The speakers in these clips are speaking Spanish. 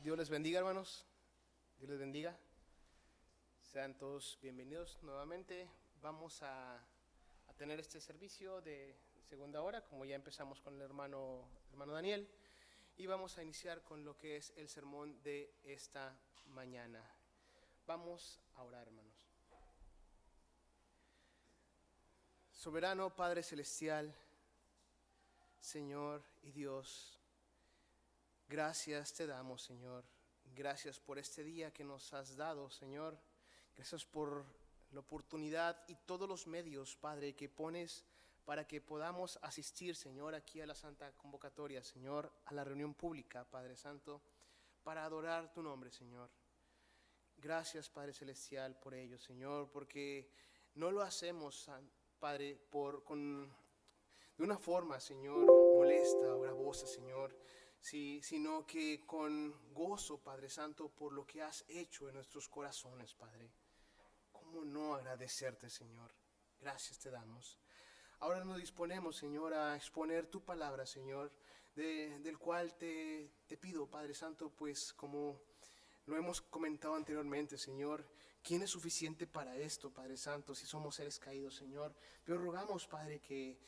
Dios les bendiga, hermanos. Dios les bendiga. Sean todos bienvenidos nuevamente. Vamos a tener este servicio de segunda hora, como ya empezamos con el hermano Daniel, y vamos a iniciar con lo que es el sermón de esta mañana. Vamos a orar, hermanos. Soberano Padre Celestial, Señor y Dios, gracias te damos, Señor. Gracias por este día que nos has dado, Señor. Gracias por la oportunidad y todos los medios, Padre, que pones para que podamos asistir, Señor, aquí a la Santa Convocatoria, Señor, a la reunión pública, Padre Santo, para adorar tu nombre, Señor. Gracias, Padre Celestial, por ello, Señor, porque no lo hacemos, Padre, de una forma, Señor, molesta o gravosa, Señor, sino que con gozo, Padre Santo, por lo que has hecho en nuestros corazones, Padre. ¿Cómo no agradecerte, Señor? Gracias te damos. Ahora nos disponemos, Señor, a exponer tu palabra, Señor, del cual te pido, Padre Santo, pues como lo hemos comentado anteriormente, Señor, ¿quién es suficiente para esto, Padre Santo, si somos seres caídos, Señor? Pero rogamos, Padre, que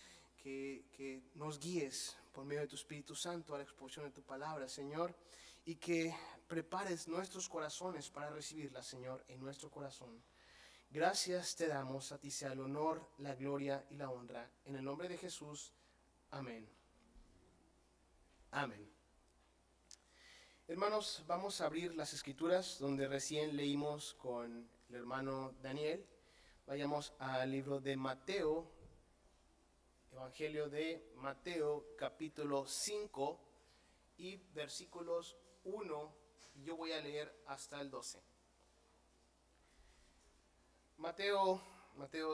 nos guíes por medio de tu Espíritu Santo a la exposición de tu palabra, Señor, y que prepares nuestros corazones para recibirla, Señor, en nuestro corazón. Gracias te damos, a ti sea el honor, la gloria y la honra. En el nombre de Jesús, amén. Amén. Hermanos, vamos a abrir las escrituras donde recién leímos con el hermano Daniel. Vayamos al libro de Mateo, Evangelio de Mateo, capítulo 5 y versículos 1, y yo voy a leer hasta el 12. Mateo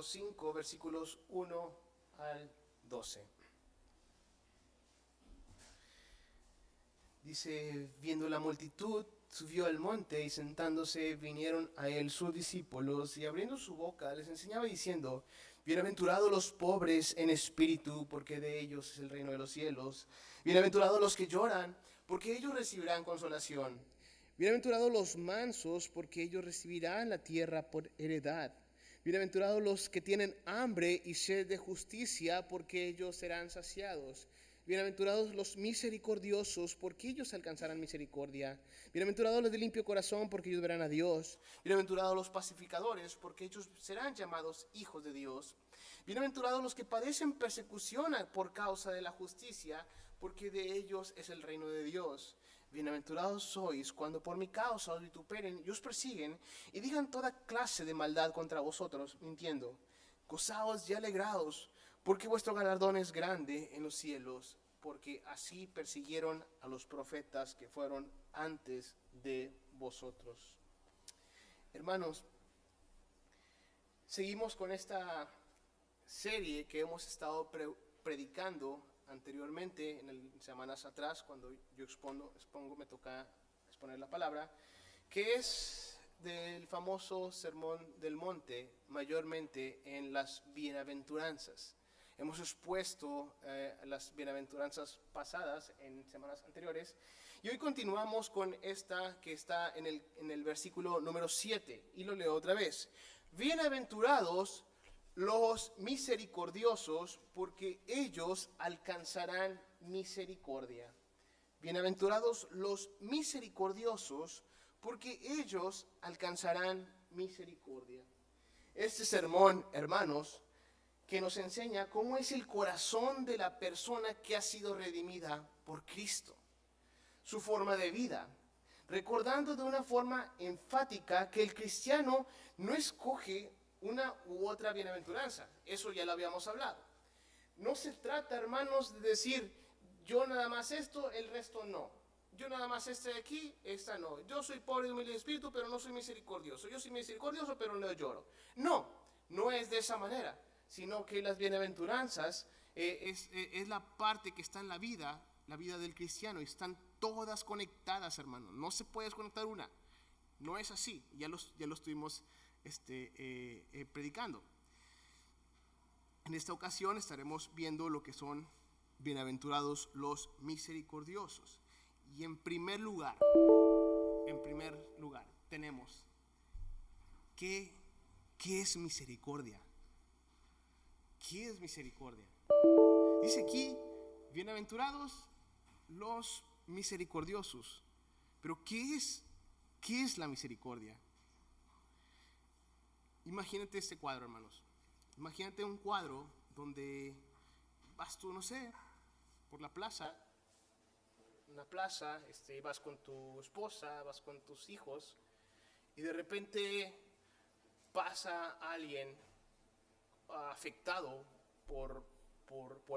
5, versículos 1 al 12. Dice: viendo la multitud, subió al monte, y sentándose vinieron a él sus discípulos, y abriendo su boca les enseñaba diciendo: bienaventurados los pobres en espíritu, porque de ellos es el reino de los cielos. Bienaventurados los que lloran, porque ellos recibirán consolación. Bienaventurados los mansos, porque ellos recibirán la tierra por heredad. Bienaventurados los que tienen hambre y sed de justicia, porque ellos serán saciados. Bienaventurados los misericordiosos, porque ellos alcanzarán misericordia. Bienaventurados los de limpio corazón, porque ellos verán a Dios. Bienaventurados los pacificadores, porque ellos serán llamados hijos de Dios. Bienaventurados los que padecen persecución por causa de la justicia, porque de ellos es el reino de Dios. Bienaventurados sois cuando por mi causa os vituperen y os persiguen, y digan toda clase de maldad contra vosotros, mintiendo. Gozaos y alegraos, porque vuestro galardón es grande en los cielos, porque así persiguieron a los profetas que fueron antes de vosotros. Hermanos, seguimos con esta serie que hemos estado predicando anteriormente, en semanas atrás, cuando yo expongo, me toca exponer la palabra, que es del famoso Sermón del Monte, mayormente en las bienaventuranzas. Hemos expuesto las bienaventuranzas pasadas en semanas anteriores, y hoy continuamos con esta que está en el versículo número 7, y lo leo otra vez. Bienaventurados los misericordiosos, porque ellos alcanzarán misericordia. Bienaventurados los misericordiosos, porque ellos alcanzarán misericordia. Este sermón, hermanos, que nos enseña cómo es el corazón de la persona que ha sido redimida por Cristo, su forma de vida, recordando de una forma enfática que el cristiano no escoge una u otra bienaventuranza. Eso ya lo habíamos hablado. No se trata, hermanos, de decir: yo nada más esto, el resto no. Yo nada más este de aquí, esta no. Yo soy pobre y humilde de espíritu, pero no soy misericordioso. Yo soy misericordioso, pero no lloro. No es de esa manera, sino que las bienaventuranzas es la parte que está en la vida del cristiano, y están todas conectadas, hermano. No se puede desconectar una. No es así. Ya lo estuvimos predicando. En esta ocasión estaremos viendo lo que son bienaventurados los misericordiosos. Y en primer lugar, tenemos, ¿qué es misericordia? ¿Qué es misericordia? Dice aquí, bienaventurados los misericordiosos. Pero ¿qué es la misericordia? Imagínate este cuadro, hermanos. Imagínate un cuadro donde vas tú, no sé, por la plaza, una plaza, vas con tu esposa, vas con tus hijos, y de repente pasa alguien afectado por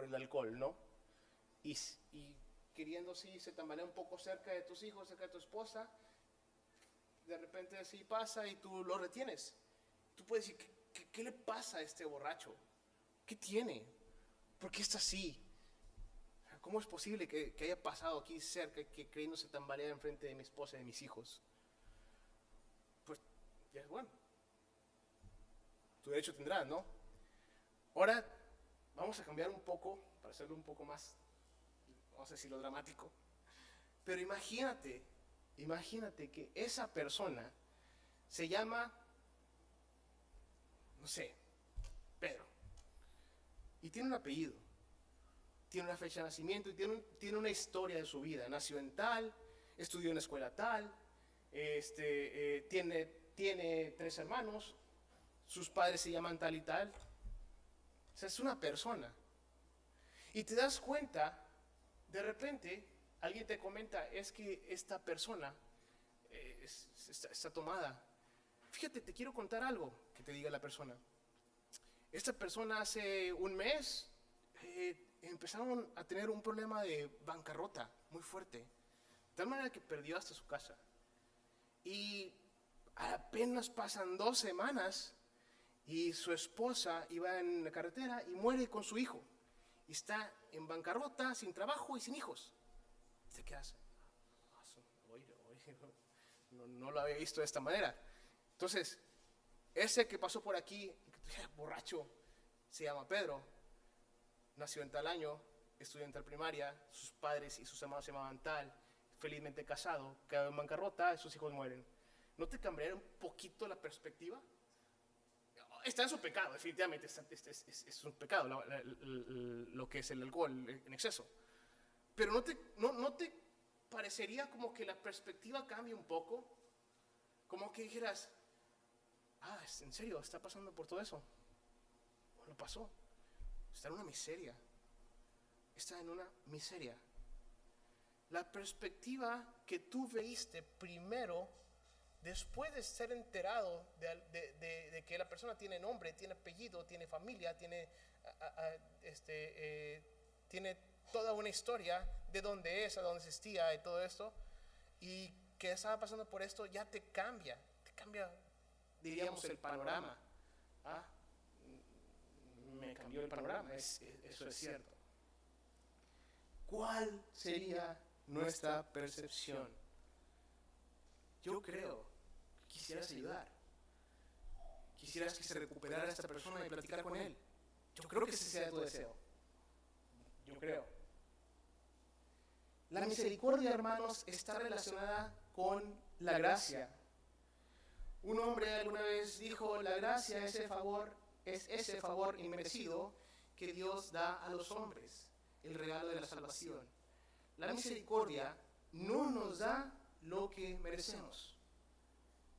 el alcohol, ¿no? Y queriendo sí se tambalea un poco cerca de tus hijos, cerca de tu esposa, de repente así pasa y tú lo retienes. Tú puedes decir, ¿qué le pasa a este borracho? ¿Qué tiene? ¿Por qué está así? ¿Cómo es posible que haya pasado aquí cerca, que creyéndose tambalear enfrente de mi esposa y de mis hijos? Pues ya es bueno. Tu derecho tendrás, ¿no? Ahora vamos a cambiar un poco, para hacerlo un poco más, vamos a decirlo dramático. Pero imagínate que esa persona se llama, no sé, Pedro. Y tiene un apellido, tiene una fecha de nacimiento y tiene una historia de su vida. Nació en tal, estudió en la escuela tal, tiene 3 hermanos, sus padres se llaman tal y tal. O sea, es una persona. Y te das cuenta, de repente, alguien te comenta, es que esta persona está tomada. Fíjate, te quiero contar algo que te diga la persona. Esta persona hace un mes empezaron a tener un problema de bancarrota muy fuerte, de tal manera que perdió hasta su casa. Y apenas pasan 2 semanas y su esposa iba en la carretera y muere con su hijo. Y está en bancarrota, sin trabajo y sin hijos. ¿Te quedas? No lo había visto de esta manera. Entonces, ese que pasó por aquí, borracho, se llama Pedro, nació en tal año, estudió en tal primaria, sus padres y sus hermanos se llamaban tal, felizmente casado, quedó en bancarrota y sus hijos mueren. ¿No te cambiaría un poquito la perspectiva? Está en su pecado, definitivamente, es un pecado lo que es el alcohol en exceso. Pero ¿no te parecería como que la perspectiva cambia un poco? Como que dijeras, ¿en serio está pasando por todo eso? Bueno, pasó. Está en una miseria. Está en una miseria. La perspectiva que tú veiste primero, después de ser enterado de que la persona tiene nombre, tiene apellido, tiene familia, tiene toda una historia de dónde es, a dónde existía y todo esto, y que estaba pasando por esto, ya te cambia, diríamos, el panorama. Me cambió el panorama, eso es cierto. ¿Cuál sería nuestra percepción? Yo creo que quisieras ayudar. Quisieras que se recuperara esta persona y platicar con él. Yo creo que ese sea tu deseo. Yo creo. La misericordia, hermanos, está relacionada con la gracia. Un hombre alguna vez dijo, la gracia es ese favor inmerecido que Dios da a los hombres, el regalo de la salvación. La misericordia no nos da lo que merecemos.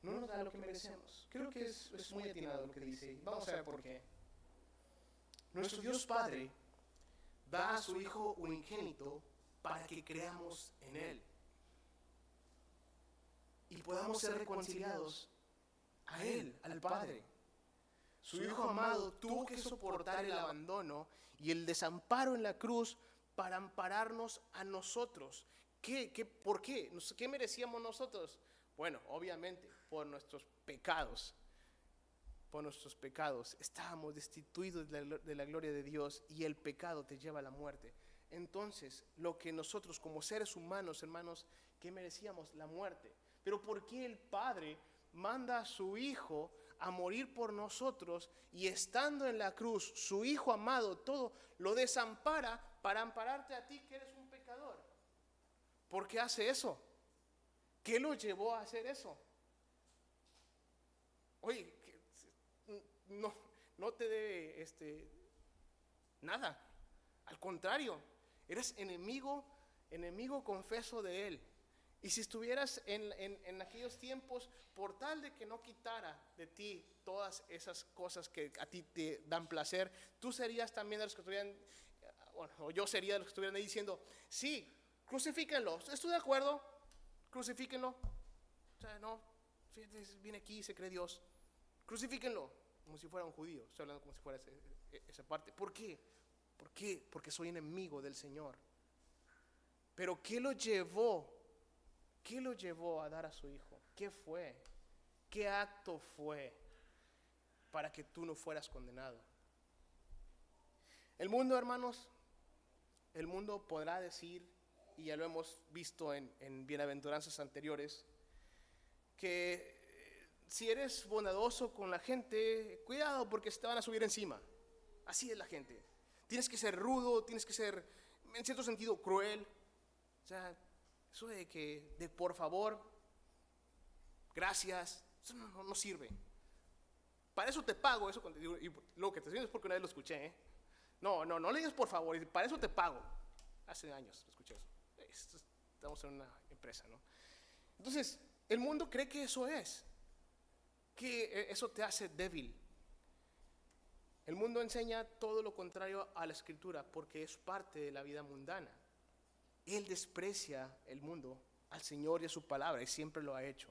No nos da lo que merecemos. Creo que es muy atinado lo que dice. Vamos a ver por qué. Nuestro Dios Padre da a su Hijo unigénito para que creamos en Él y podamos ser reconciliados a Él, al Padre. Su Hijo amado tuvo que soportar el abandono y el desamparo en la cruz para ampararnos a nosotros. ¿Por qué? ¿Qué merecíamos nosotros? Bueno, obviamente, por nuestros pecados. Por nuestros pecados. Estábamos destituidos de la gloria de Dios y el pecado te lleva a la muerte. Entonces, lo que nosotros como seres humanos, hermanos, ¿qué merecíamos? La muerte. Pero ¿por qué el Padre manda a su Hijo a morir por nosotros y estando en la cruz, su Hijo amado, todo lo desampara para ampararte a ti que eres un pecador? ¿Por qué hace eso? ¿Qué lo llevó a hacer eso? Oye, no te debe nada. Al contrario, eres enemigo confeso de Él. Y si estuvieras en aquellos tiempos, por tal de que no quitara de ti todas esas cosas que a ti te dan placer, tú serías también de los que estuvieran, bueno, o yo sería de los que estuvieran ahí diciendo, sí, crucifíquenlo, estoy de acuerdo, crucifíquenlo. O sea, no, fíjate, viene aquí y se cree Dios, crucifíquenlo, como si fuera un judío, estoy hablando como si fuera esa parte. ¿Por qué? ¿Por qué? Porque soy enemigo del Señor. Pero ¿qué lo llevó? ¿Qué lo llevó a dar a su hijo? ¿Qué fue? ¿Qué acto fue para que tú no fueras condenado? El mundo, hermanos, el mundo podrá decir, y ya lo hemos visto en bienaventuranzas anteriores, que si eres bondadoso con la gente, cuidado porque se te van a subir encima. Así es la gente. Tienes que ser rudo, tienes que ser, en cierto sentido, cruel. O sea, eso de por favor, gracias, eso no sirve. Para eso te pago, eso cuando digo, y lo que te digo es porque una vez lo escuché, ¿eh? No le digas por favor, para eso te pago. Hace años lo escuché eso. Estamos en una empresa, ¿no? Entonces, el mundo cree que eso es, que eso te hace débil. El mundo enseña todo lo contrario a la Escritura porque es parte de la vida mundana. Él desprecia el mundo, al Señor y a su palabra, y siempre lo ha hecho.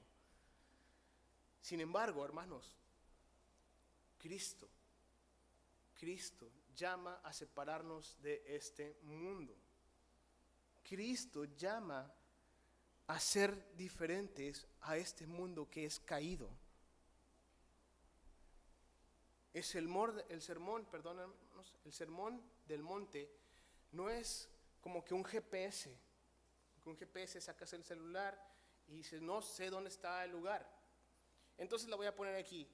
Sin embargo, hermanos, Cristo llama a separarnos de este mundo. Cristo llama a ser diferentes a este mundo que es caído. El sermón del monte no es como que un GPS. Con un GPS sacas el celular y dices, no sé dónde está el lugar. Entonces la voy a poner aquí,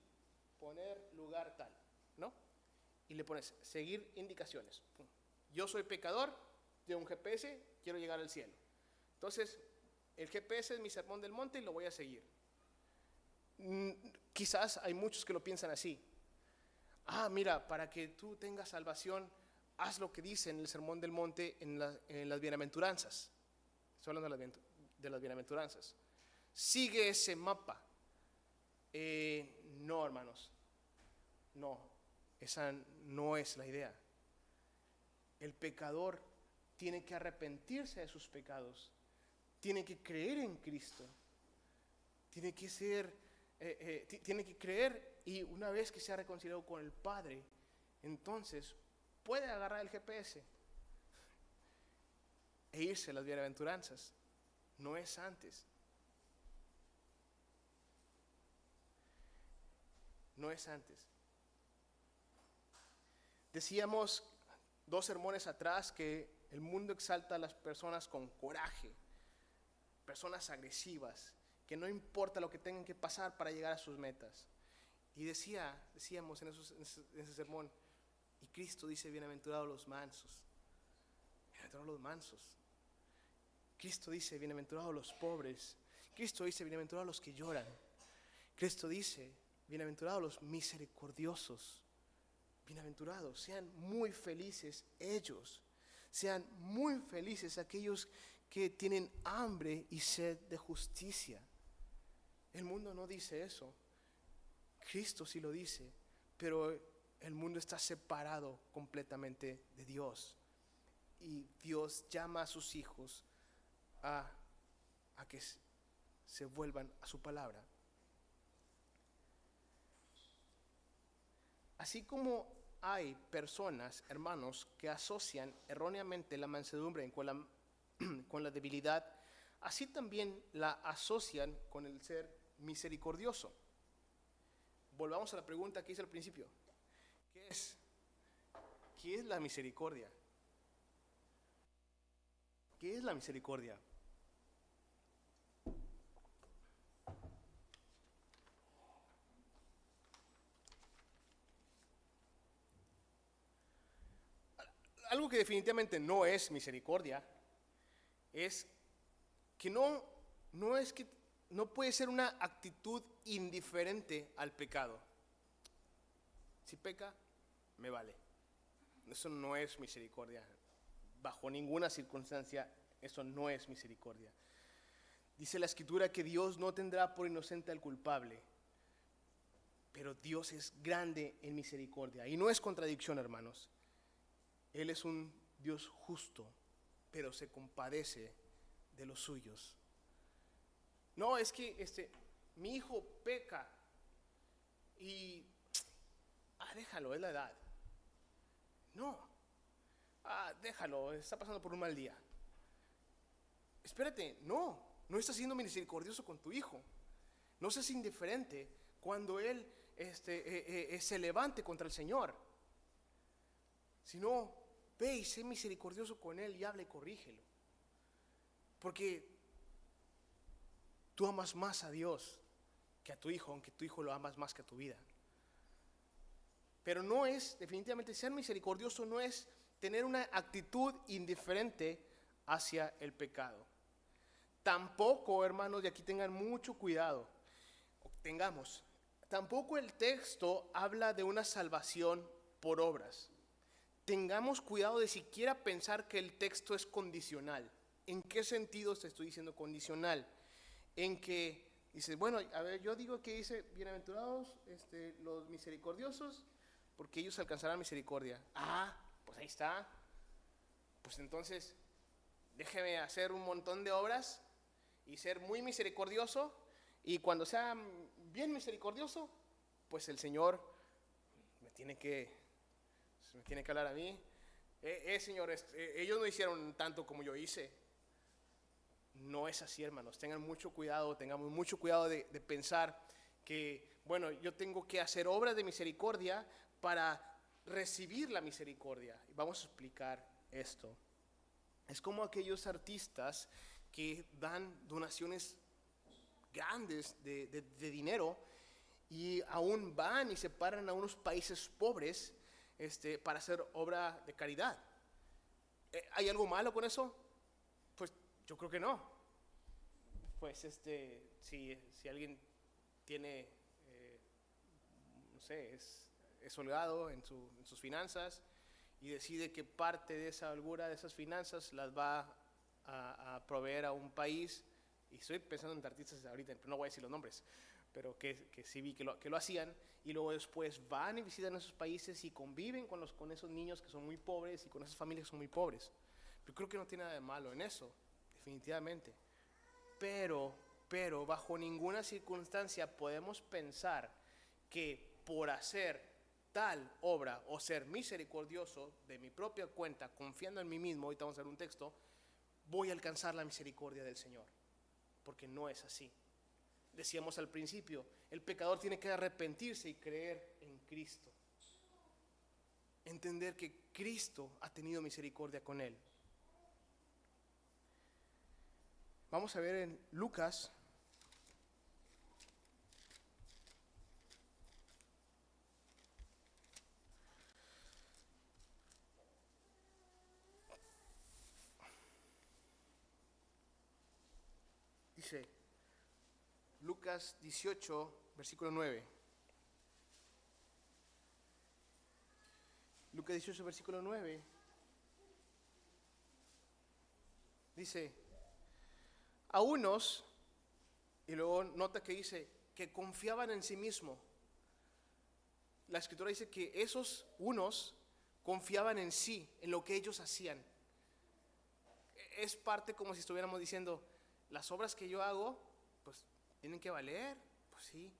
poner lugar tal, ¿no? Y le pones, seguir indicaciones. Yo soy pecador, de un GPS, quiero llegar al cielo. Entonces, el GPS es mi sermón del monte y lo voy a seguir. Quizás hay muchos que lo piensan así. Mira, para que tú tengas salvación, haz lo que dice en el sermón del monte en las bienaventuranzas. Estoy hablando de las bienaventuranzas. Sigue ese mapa. No, hermanos. No, esa no es la idea. El pecador tiene que arrepentirse de sus pecados. Tiene que creer en Cristo. Tiene que creer, y una vez que se ha reconciliado con el Padre, entonces puede agarrar el GPS e irse a las bienaventuranzas. No es antes. No es antes. Decíamos 2 sermones atrás que el mundo exalta a las personas con coraje, personas agresivas, que no importa lo que tengan que pasar para llegar a sus metas. Y decíamos en ese sermón, y Cristo dice, bienaventurados los mansos. Bienaventurados los mansos. Cristo dice, bienaventurados los pobres. Cristo dice, bienaventurados los que lloran. Cristo dice, bienaventurados los misericordiosos. Bienaventurados, sean muy felices ellos. Sean muy felices aquellos que tienen hambre y sed de justicia. El mundo no dice eso. Cristo sí lo dice, pero el mundo está separado completamente de Dios. Y Dios llama a sus hijos a que se vuelvan a su palabra. Así como hay personas, hermanos, que asocian erróneamente la mansedumbre con la debilidad, así también la asocian con el ser misericordioso. Volvamos a la pregunta que hice al principio. ¿Qué es la misericordia? ¿Qué es la misericordia? Algo que definitivamente no es misericordia es que no puede ser una actitud indiferente al pecado. Si peca, me vale. Eso no es misericordia. Bajo ninguna circunstancia, eso no es misericordia. Dice la Escritura que Dios no tendrá por inocente al culpable, pero Dios es grande en misericordia. Y no es contradicción, hermanos. Él es un Dios justo, pero se compadece de los suyos. No, es que mi hijo peca y déjalo, es la edad. No, déjalo, está pasando por un mal día. Espérate, no estás siendo misericordioso con tu hijo. No seas indiferente cuando él se levante contra el Señor. Sino, ve y sé misericordioso con él y habla y corrígelo. Porque tú amas más a Dios que a tu hijo, aunque tu hijo lo amas más que a tu vida. Pero no es, definitivamente, ser misericordioso no es tener una actitud indiferente hacia el pecado. Tampoco, hermanos, y aquí tengan mucho cuidado, tampoco el texto habla de una salvación por obras. Tengamos cuidado de siquiera pensar que el texto es condicional. ¿En qué sentido te estoy diciendo condicional? En que dices, bueno, a ver, yo digo que dice, bienaventurados los misericordiosos, porque ellos alcanzarán misericordia. Pues ahí está. Pues entonces, déjeme hacer un montón de obras y ser muy misericordioso, y cuando sea bien misericordioso, pues el Señor me tiene que hablar a mí. Señor, ellos no hicieron tanto como yo hice. No es así, hermanos. Tengamos mucho cuidado de pensar que, bueno, yo tengo que hacer obras de misericordia para recibir la misericordia. Y vamos a explicar esto. Es como aquellos artistas que dan donaciones grandes de dinero y aún van y se paran a unos países pobres para hacer obra de caridad. ¿Hay algo malo con eso? Pues yo creo que no. Pues si alguien tiene, no sé, es holgado en sus finanzas y decide que parte de esa holgura, de esas finanzas, las va a proveer a un país, y estoy pensando en artistas ahorita, pero no voy a decir los nombres, pero que sí vi que lo hacían, y luego después van y visitan esos países y conviven con esos niños que son muy pobres y con esas familias que son muy pobres. Yo creo que no tiene nada de malo en eso, definitivamente. Pero bajo ninguna circunstancia podemos pensar que por hacer tal obra o ser misericordioso de mi propia cuenta, confiando en mí mismo, ahorita vamos a ver un texto, voy a alcanzar la misericordia del Señor, porque no es así. Decíamos al principio, el pecador tiene que arrepentirse y creer en Cristo, entender que Cristo ha tenido misericordia con él. Vamos a ver en Lucas dice Lucas 18, versículo 9. Lucas 18, versículo 9. Dice, a unos, y luego nota que dice, que confiaban en sí mismo. La Escritura dice que esos unos confiaban en sí, en lo que ellos hacían. Es parte como si estuviéramos diciendo, las obras que yo hago, pues tienen que valer, pues sí.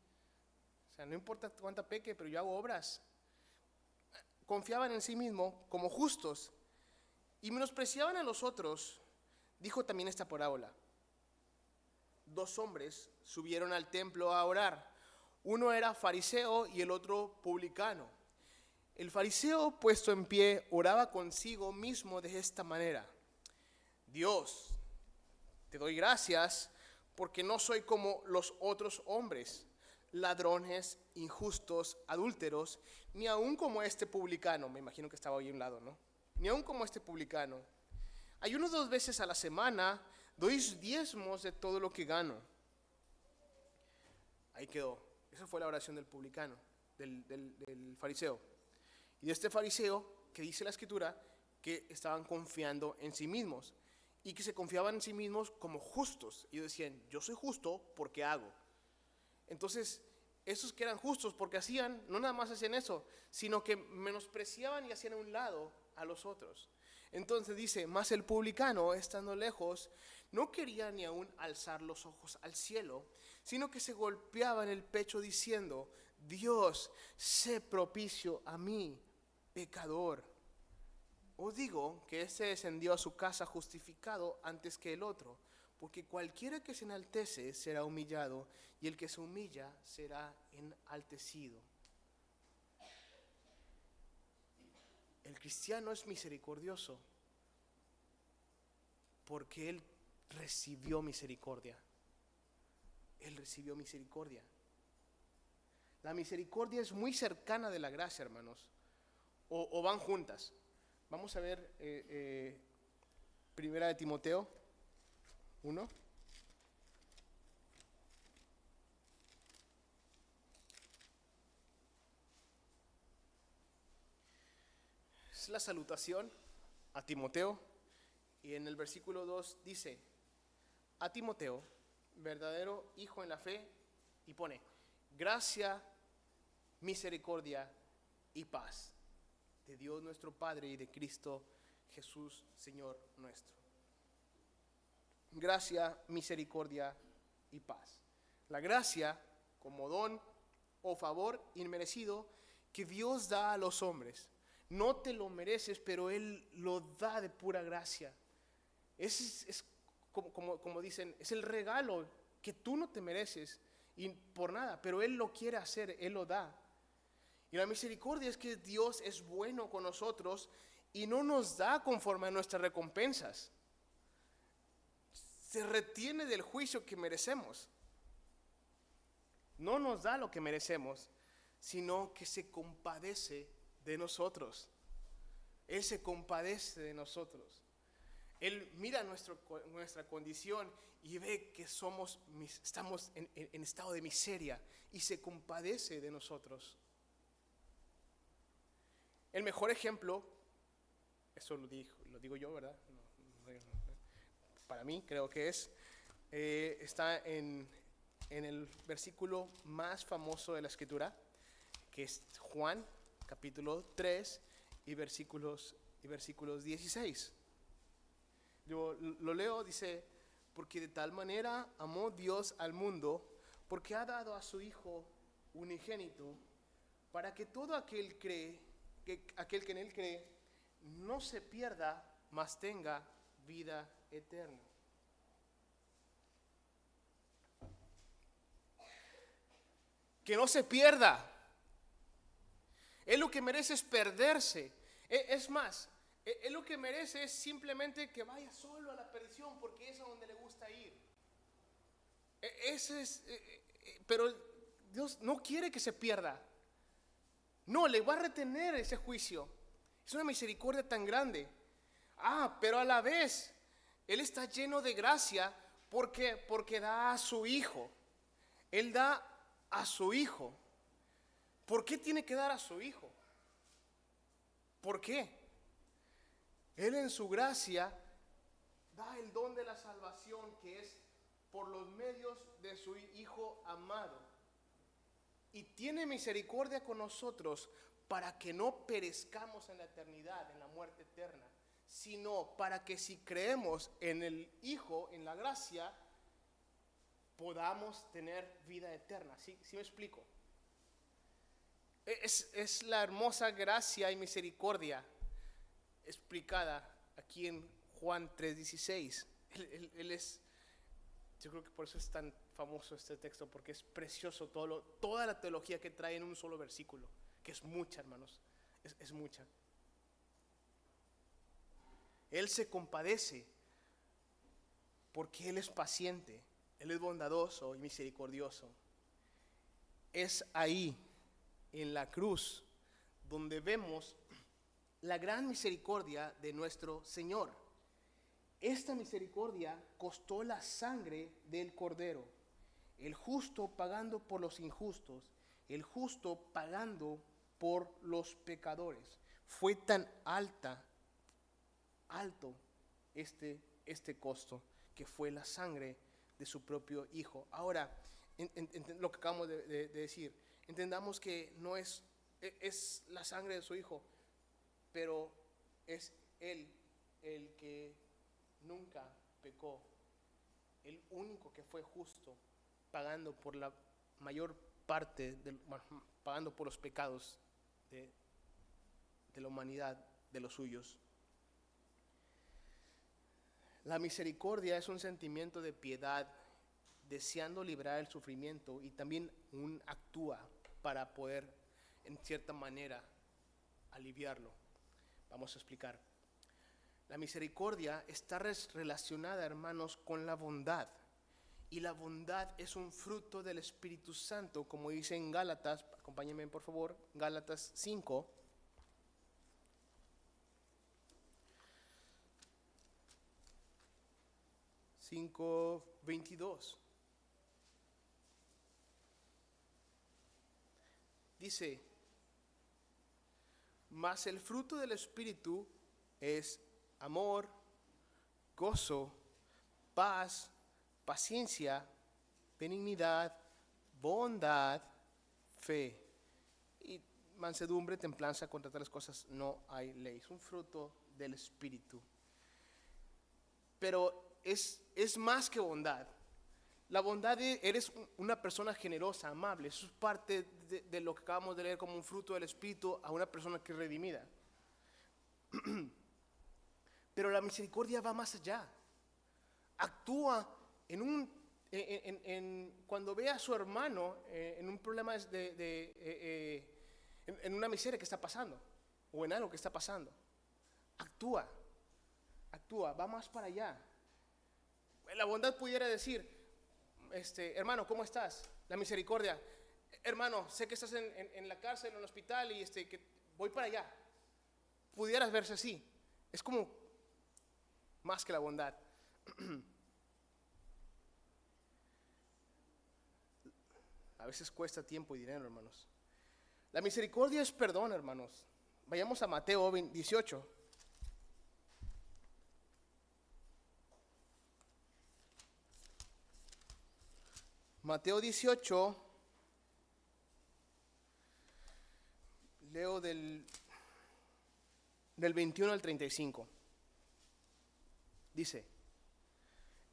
O sea, no importa cuánta peque, pero yo hago obras. Confiaban en sí mismo como justos y menospreciaban a los otros. Dijo también esta parábola. 2 hombres subieron al templo a orar. Uno era fariseo y el otro publicano. El fariseo, puesto en pie, oraba consigo mismo de esta manera: Dios, te doy gracias porque no soy como los otros hombres, ladrones, injustos, adúlteros, ni aun como este publicano. Me imagino que estaba ahí a un lado, ¿no? Ni aun como este publicano. Ayuno 2 veces a la semana, doy diezmos de todo lo que gano. Ahí quedó. Esa fue la oración del publicano, del fariseo. Y de este fariseo, que dice la escritura, que estaban confiando en sí mismos. Y que se confiaban en sí mismos como justos. Y decían, yo soy justo porque hago. Entonces, esos que eran justos porque hacían, no nada más hacían eso, sino que menospreciaban y hacían a un lado a los otros. Entonces dice, mas el publicano, estando lejos, no quería ni aún alzar los ojos al cielo, sino que se golpeaba en el pecho diciendo, Dios, sé propicio a mí, pecador. Os digo que este descendió a su casa justificado antes que el otro, porque cualquiera que se enaltece será humillado, y el que se humilla será enaltecido. El cristiano es misericordioso porque él recibió misericordia. Él recibió misericordia. La misericordia es muy cercana de la gracia, hermanos, o van juntas. Vamos a ver Primera de Timoteo 1. Es la salutación a Timoteo, y en el versículo 2 dice, a Timoteo, verdadero hijo en la fe, y pone, gracia, misericordia y paz de Dios nuestro Padre y de Cristo Jesús, Señor nuestro. Gracia, misericordia y paz. La gracia como don o favor inmerecido que Dios da a los hombres. No te lo mereces, pero Él lo da de pura gracia. Es como dicen, es el regalo que tú no te mereces y por nada, pero Él lo quiere hacer, Él lo da. Y la misericordia es que Dios es bueno con nosotros y no nos da conforme a nuestras recompensas. Se retiene del juicio que merecemos. No nos da lo que merecemos, sino que se compadece de nosotros. Él se compadece de nosotros. Él mira nuestra condición y ve que estamos en estado de miseria y se compadece de nosotros. El mejor ejemplo, eso lo digo yo, ¿verdad? Para mí creo que está en el versículo más famoso de la Escritura, que es Juan capítulo 3 y versículos 16. Yo lo leo, dice, porque de tal manera amó Dios al mundo, porque ha dado a su Hijo unigénito, para que todo aquel que en Él cree no se pierda, mas tenga vida eterna. Que no se pierda. Él lo que merece es perderse. Es más, Él lo que merece es simplemente que vaya solo a la perdición, porque es a donde le gusta ir. Pero Dios no quiere que se pierda. No, le va a retener ese juicio. Es una misericordia tan grande. Pero a la vez, Él está lleno de gracia porque da a su Hijo. Él da a su Hijo. ¿Por qué tiene que dar a su Hijo? ¿Por qué? Él en su gracia da el don de la salvación, que es por los medios de su Hijo amado. Y tiene misericordia con nosotros para que no perezcamos en la eternidad, en la muerte eterna, sino para que si creemos en el Hijo, en la gracia, podamos tener vida eterna. ¿Sí me explico? Es la hermosa gracia y misericordia explicada aquí en Juan 3:16. Yo creo que por eso es tan famoso este texto, porque es precioso toda la teología que trae en un solo versículo, que es mucha, hermanos, es mucha. Él se compadece porque Él es paciente, Él es bondadoso y misericordioso. Es ahí, en la cruz, donde vemos la gran misericordia de nuestro Señor. Esta misericordia costó la sangre del Cordero, el justo pagando por los injustos, el justo pagando por los pecadores. Fue tan alto este costo, que fue la sangre de su propio Hijo. Ahora, lo que acabamos de decir, entendamos que no es la sangre de su Hijo, pero es Él el que nunca pecó, el único que fue justo, pagando por la mayor parte, pagando por los pecados de la humanidad, de los suyos. La misericordia es un sentimiento de piedad, deseando librar el sufrimiento, y también actúa para poder, en cierta manera, aliviarlo. Vamos a explicar. La misericordia está relacionada, hermanos, con la bondad. Y la bondad es un fruto del Espíritu Santo, como dice en Gálatas, acompáñenme por favor, Gálatas 5. Cinco 22. Dice: mas el fruto del Espíritu es amor, gozo, paz, paciencia, benignidad, bondad, fe y mansedumbre, templanza. Contra tales cosas no hay ley. Es un fruto del Espíritu. Pero es más que bondad. La bondad eres una persona generosa, amable. Eso es parte de lo que acabamos de leer como un fruto del Espíritu a una persona que es redimida. Pero la misericordia va más allá. Actúa cuando ve a su hermano en un problema en una miseria que está pasando, o en algo que está pasando. Actúa, va más para allá. La bondad pudiera decir: hermano, ¿cómo estás? La misericordia: hermano, sé que estás en la cárcel, en el hospital, y que voy para allá. Pudieras verse así. Es como más que la bondad. A veces cuesta tiempo y dinero, hermanos. La misericordia es perdón, hermanos. Vayamos a Mateo 18. Mateo 18, leo del 21 al 35. Dice: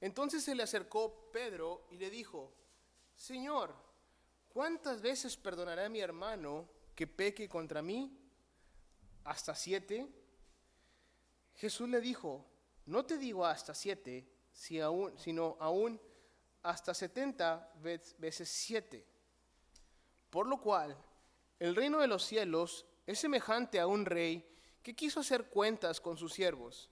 entonces se le acercó Pedro y le dijo: Señor, ¿cuántas veces perdonaré a mi hermano que peque contra mí? ¿Hasta 7? Jesús le dijo: no te digo hasta 7, sino aún hasta 70 veces 7. Por lo cual, el reino de los cielos es semejante a un rey que quiso hacer cuentas con sus siervos.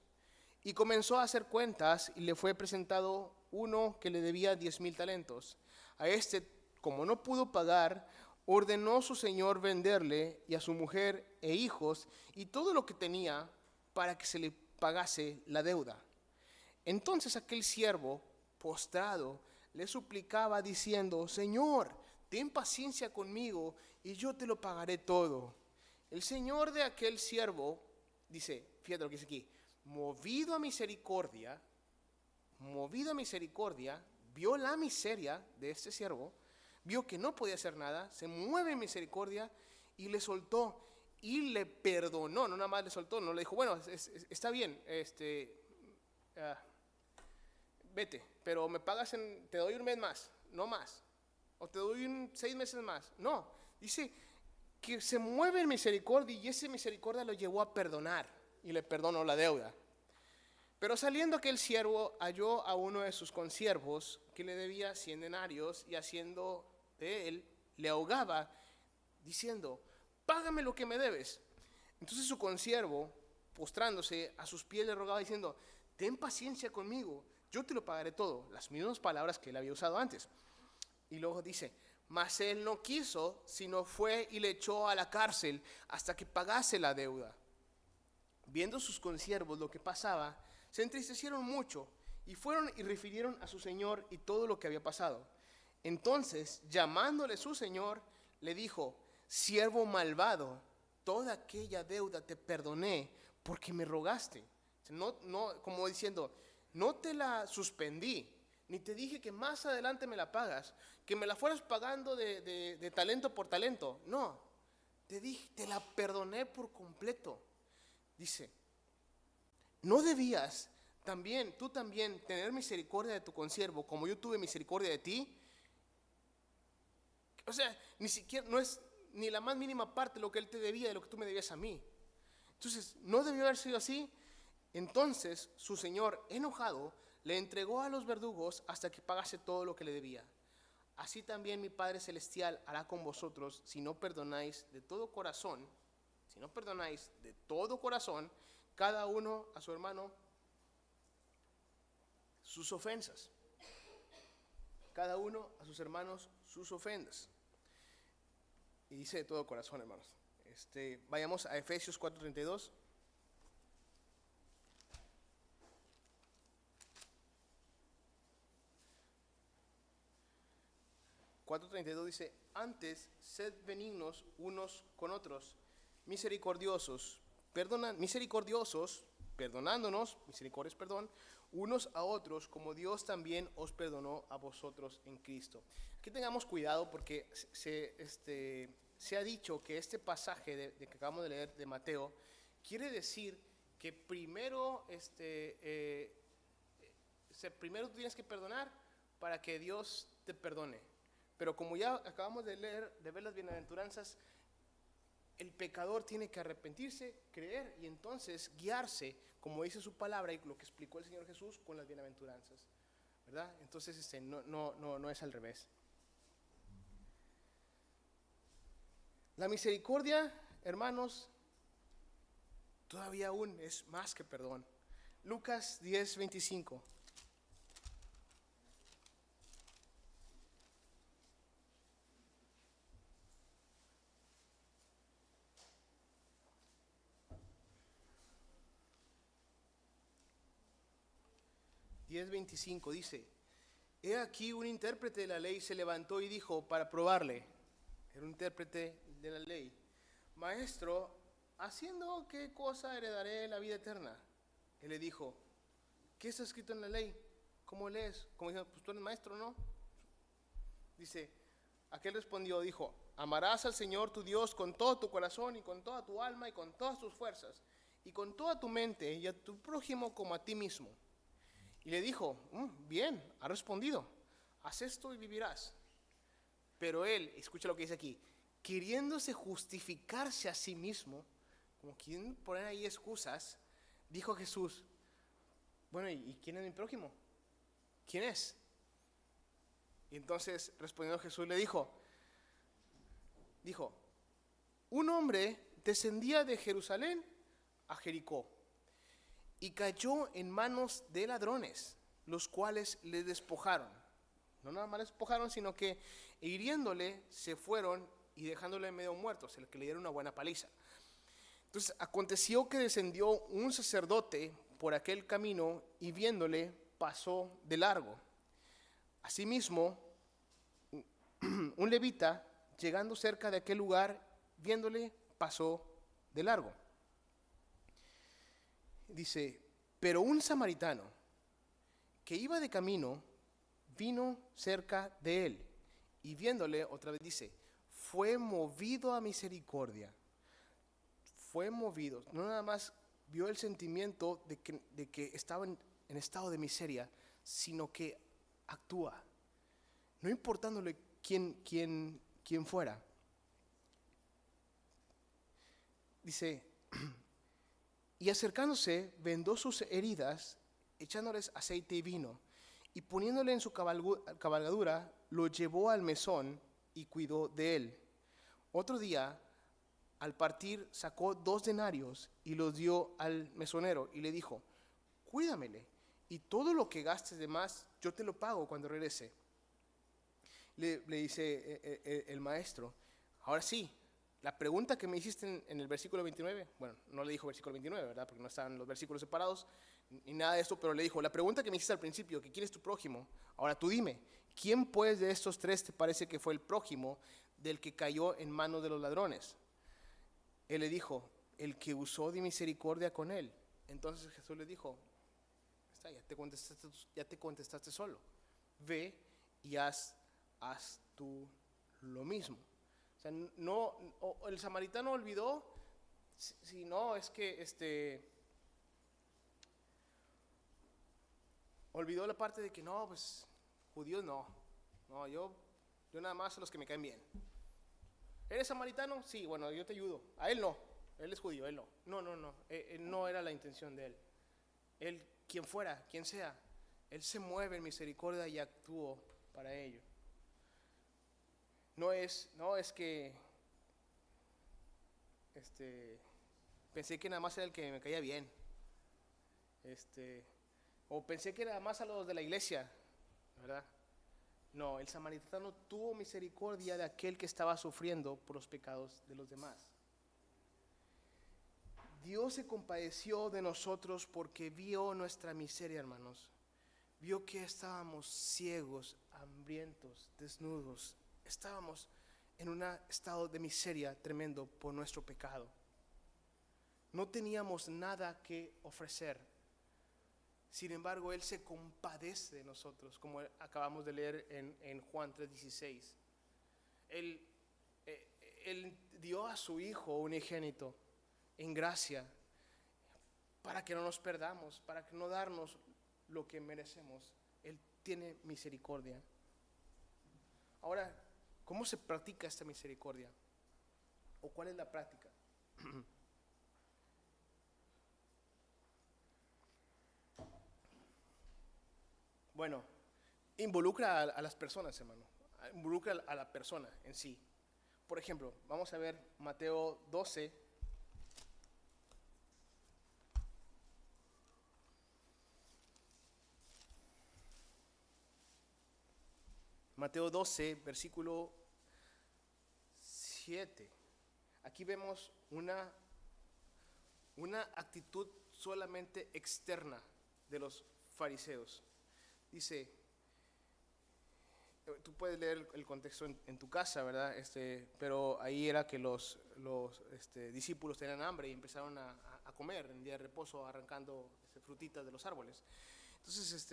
Y comenzó a hacer cuentas, y le fue presentado uno que le debía 10,000 talentos. A este, como no pudo pagar, ordenó su señor venderle, y a su mujer e hijos, y todo lo que tenía, para que se le pagase la deuda. Entonces aquel siervo, postrado, le suplicaba diciendo: Señor, ten paciencia conmigo, y yo te lo pagaré todo. El señor de aquel siervo, dice, fíjate lo que dice aquí, movido a misericordia, vio la miseria de este siervo, vio que no podía hacer nada, se mueve en misericordia y le soltó y le perdonó. No nada más le soltó, no le dijo: bueno, está bien, vete, pero me pagas te doy un mes más, no más, o te doy 6 meses más. No, dice que se mueve en misericordia, y esa misericordia lo llevó a perdonar, y le perdonó la deuda. Pero saliendo aquel siervo, halló a uno de sus consiervos que le debía 100 denarios, y haciendo de él, le ahogaba, diciendo: págame lo que me debes. Entonces su consiervo, postrándose a sus pies, le rogaba diciendo: ten paciencia conmigo, yo te lo pagaré todo. Las mismas palabras que él había usado antes. Y luego dice: mas él no quiso, sino fue y le echó a la cárcel hasta que pagase la deuda. Viendo sus consiervos lo que pasaba, se entristecieron mucho y fueron y refirieron a su señor y todo lo que había pasado. Entonces, llamándole su señor, le dijo: siervo malvado, toda aquella deuda te perdoné porque me rogaste. Como diciendo, no te la suspendí, ni te dije que más adelante me la pagas, que me la fueras pagando de talento por talento. No, te dije, te la perdoné por completo. Dice, ¿no debías tú también tener misericordia de tu consiervo como yo tuve misericordia de ti? O sea, ni siquiera, no es ni la más mínima parte de lo que él te debía de lo que tú me debías a mí. Entonces, ¿no debió haber sido así? Entonces su señor, enojado, le entregó a los verdugos hasta que pagase todo lo que le debía. Así también mi Padre Celestial hará con vosotros si no perdonáis de todo corazón, cada uno a su hermano sus ofensas. Cada uno a sus hermanos sus ofensas. Y dice de todo corazón, hermanos. Vayamos a Efesios 4:32. 4:32 dice: antes sed benignos unos con otros, misericordiosos, perdonándonos, misericordia es perdón, unos a otros, como Dios también os perdonó a vosotros en Cristo. Aquí tengamos cuidado porque se ha dicho que este pasaje de que acabamos de leer de Mateo quiere decir que primero primero tú tienes que perdonar para que Dios te perdone. Pero como ya acabamos de leer, de ver las bienaventuranzas, el pecador tiene que arrepentirse, creer y entonces guiarse, como dice su palabra y lo que explicó el Señor Jesús con las bienaventuranzas, ¿verdad? Entonces no es al revés. La misericordia, hermanos, todavía aún es más que perdón. Lucas 10:25. Dice: he aquí un intérprete de la ley se levantó y dijo para probarle. Era un intérprete de la ley: maestro, ¿haciendo qué cosa heredaré la vida eterna? Él le dijo: ¿qué está escrito en la ley? ¿Cómo lees? Como dijo, pues tú eres maestro, ¿no? Dice, aquel respondió, dijo: amarás al Señor tu Dios con todo tu corazón y con toda tu alma y con todas tus fuerzas y con toda tu mente, y a tu prójimo como a ti mismo. Y le dijo, bien, ha respondido, haz esto y vivirás. Pero él, escucha lo que dice aquí, queriéndose justificarse a sí mismo, como quien poner ahí excusas, dijo a Jesús, bueno, ¿y quién es mi prójimo? ¿Quién es? Y entonces respondiendo Jesús le dijo, un hombre descendía de Jerusalén a Jericó y cayó en manos de ladrones, los cuales le despojaron. No nada más le despojaron, sino que hiriéndole se fueron y dejándole medio muerto, se le dieron una buena paliza. Entonces aconteció que descendió un sacerdote por aquel camino y viéndole pasó de largo. Asimismo, un levita, llegando cerca de aquel lugar, viéndole pasó de largo. Dice, pero un samaritano que iba de camino vino cerca de él y viéndole, otra vez dice, fue movido a misericordia. Fue movido, no nada más vio el sentimiento de que estaba en estado de miseria, sino que actúa, no importándole quién fuera. Dice, y acercándose, vendó sus heridas, echándoles aceite y vino, y poniéndole en su cabalgadura, lo llevó al mesón y cuidó de él. Otro día, al partir, sacó 2 denarios y los dio al mesonero y le dijo, cuídamele, y todo lo que gastes de más, yo te lo pago cuando regrese. Le dice el maestro, ahora sí, la pregunta que me hiciste en el versículo 29, bueno, no le dijo versículo 29, ¿verdad? Porque no estaban los versículos separados ni nada de esto, pero le dijo, la pregunta que me hiciste al principio, que quién es tu prójimo, ahora tú dime, ¿quién pues de estos tres te parece que fue el prójimo del que cayó en manos de los ladrones? Él le dijo, el que usó de misericordia con él. Entonces Jesús le dijo, está, ya te contestaste solo, ve y haz tú lo mismo. O sea, no, el samaritano olvidó, si no, es que olvidó la parte de que no, pues judíos no, yo nada más a los que me caen bien. ¿Eres samaritano? Sí, bueno, yo te ayudo. A él no, él es judío, él no. No era la intención de él. Él, quien fuera, quien sea, él se mueve en misericordia y actuó para ello. No es que pensé que nada más era el que me caía bien. O pensé que nada más a los de la iglesia, ¿verdad? No, el samaritano tuvo misericordia de aquel que estaba sufriendo por los pecados de los demás. Dios se compadeció de nosotros porque vio nuestra miseria, hermanos. Vio que estábamos ciegos, hambrientos, desnudos. Estábamos en un estado de miseria tremendo por nuestro pecado. No teníamos nada que ofrecer. Sin embargo, Él se compadece de nosotros, como acabamos de leer en Juan 3:16. Él dio a su Hijo unigénito en gracia para que no nos perdamos, para que no darnos lo que merecemos. Él tiene misericordia. Ahora, ¿cómo se practica esta misericordia? ¿O cuál es la práctica? Bueno, involucra a las personas, hermano. Involucra a la persona en sí. Por ejemplo, vamos a ver Mateo 12. Mateo 12, versículo 7. Aquí vemos una actitud solamente externa de los fariseos. Dice, tú puedes leer el contexto en tu casa, ¿verdad? Pero ahí era que los discípulos tenían hambre y empezaron a comer en día de reposo, arrancando frutitas de los árboles. Entonces,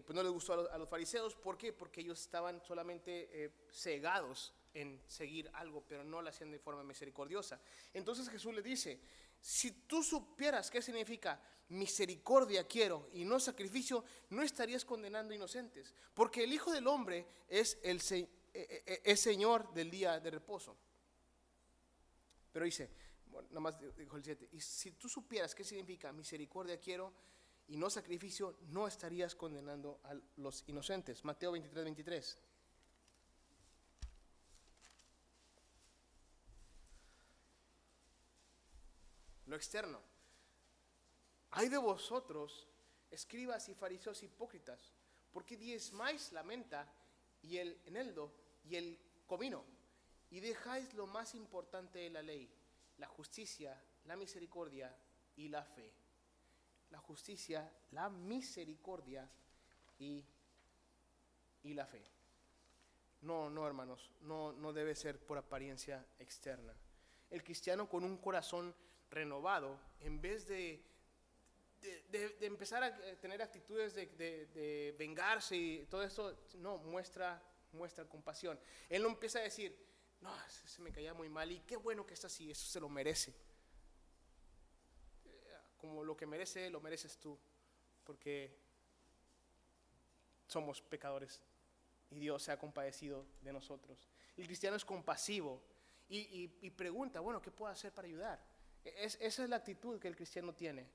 pues no les gustó a los fariseos. ¿Por qué? Porque ellos estaban solamente cegados en seguir algo, pero no lo hacían de forma misericordiosa. Entonces Jesús le dice, si tú supieras qué significa misericordia quiero y no sacrificio, no estarías condenando inocentes, porque el Hijo del Hombre es Señor del día de reposo. Pero dice, bueno, nada más dijo el 7, y si tú supieras qué significa misericordia quiero y no sacrificio, no estarías condenando a los inocentes. Mateo 23:23. Lo externo. Ay de vosotros, escribas y fariseos hipócritas, porque diezmáis la menta y el eneldo y el comino, y dejáis lo más importante de la ley, la justicia, la misericordia y la fe. La justicia, la misericordia y la fe. No, hermanos, no debe ser por apariencia externa. El cristiano con un corazón renovado, en vez de empezar a tener actitudes de vengarse y todo eso, no, muestra compasión. Él no empieza a decir, no, se me caía muy mal y qué bueno que está así, eso se lo merece. Como lo que merece, lo mereces tú, porque somos pecadores y Dios se ha compadecido de nosotros. El cristiano es compasivo y pregunta, bueno, ¿qué puedo hacer para ayudar? Esa es la actitud que el cristiano tiene.